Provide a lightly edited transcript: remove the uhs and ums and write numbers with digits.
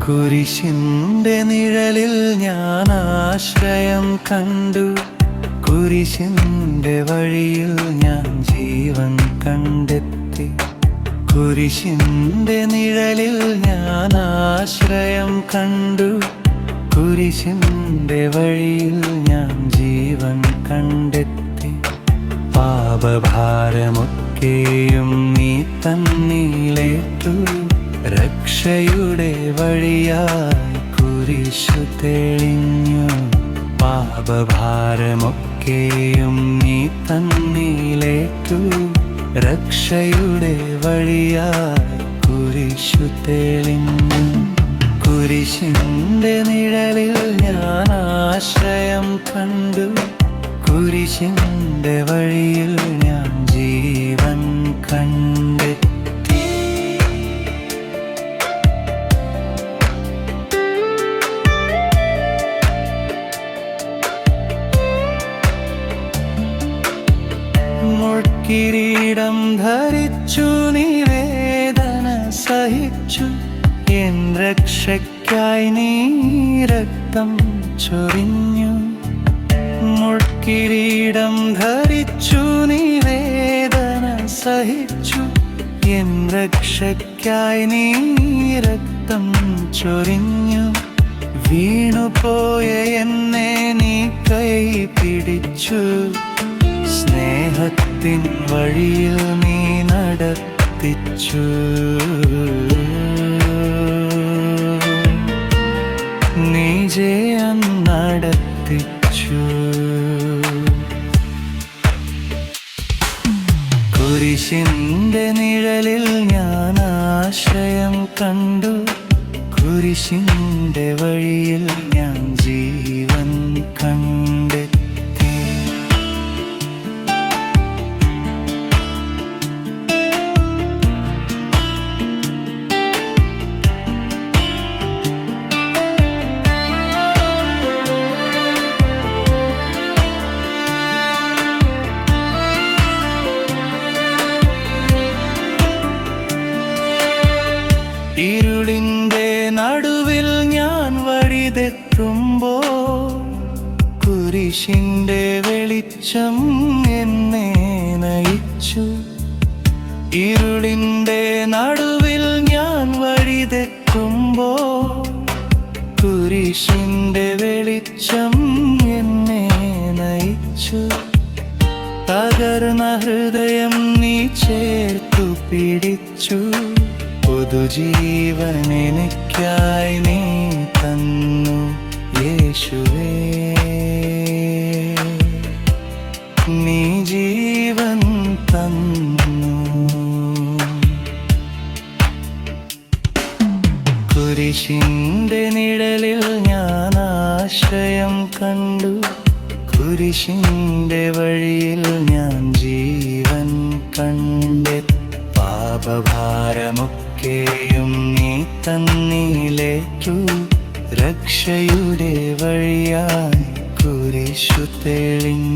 കുരിശിന്റെ നിഴലിൽ ഞാൻ ആശ്രയം കണ്ടു. കുരിശിന്റെ വഴിയിൽ ഞാൻ ജീവൻ കണ്ടെത്തി. കുരിശിന്റെ നിഴലിൽ ഞാൻ ആശ്രയം കണ്ടു. കുരിശിന്റെ വഴിയിൽ ഞാൻ ജീവൻ കണ്ടെത്തി. പാപഭാരമൊക്കെയും നീ തന്നിലേറ്റു. രക്ഷയുടെ വഴിയായി കുരിശു തെളിഞ്ഞു. പാപഭാരമൊക്കെയും നീ തന്നിലേറ്റു. രക്ഷയുടെ വഴിയായി കുരിശു തെളിഞ്ഞു. കുരിശിന്റെ നിഴലിൽ ഞാൻ ആശ്രയം കണ്ടു. കുരിശിന്റെ വഴിയിൽ ഞാൻ ജീവൻ കണ്ടെത്തി. മുൾക്കിരീടം ധരിച്ചു, നീ വേദന സഹിച്ചു. എൻ രക്ഷയ്ക്കായി നീ രക്തം ചൊരിഞ്ഞു. മുൾക്കിരീടം ധരിച്ചു, നീ വേദന സഹിച്ചു. എൻ രക്ഷയ്ക്കായി നീ രക്തം ചൊരിഞ്ഞു. വീണുപോയ എന്നെ നീ കൈ പിടിച്ചു. സ്നേഹത്തിൻ വഴിയിൽ നീ നടത്തിച്ചു. നീ ജയം നടത്തിച്ചു. കുരിശിന്റെ നിഴലിൽ ഞാൻ ആശ്രയം കണ്ടു. കുരിശിന്റെ വഴിയിൽ ഞാൻ ജീവൻ കണ്ടെത്തി. ഇരുളിന്റെ നടുവിൽ ഞാൻ വഴിതെറ്റുമ്പോൾ കുരിശിന്റെ വെളിച്ചം എന്നെ നയിച്ചു. ഇരുളിന്റെ നടുവിൽ ഞാൻ വഴിതെറ്റുമ്പോൾ കുരിശിന്റെ വെളിച്ചം എന്നെ നയിച്ചു. തകർന്ന ഹൃദയം നീ ചേർത്തു പിടിച്ചു. പുതുജീവൻ എനിക്കായി നീ തന്നു യേശുവേ. നീ ജീവൻ തന്നു. കുരിശിന്റെ നിഴലിൽ ഞാൻ ആശ്രയം കണ്ടു. കുരിശിന്റെ വഴിയിൽ ഞാൻ ജീവൻ കണ്ടെത്തി. പാപഭാരമൊക്കെയും നീ തന്നിലേറ്റു. രക്ഷയുടെ വഴിയായി കുരിശു തെളിഞ്ഞു.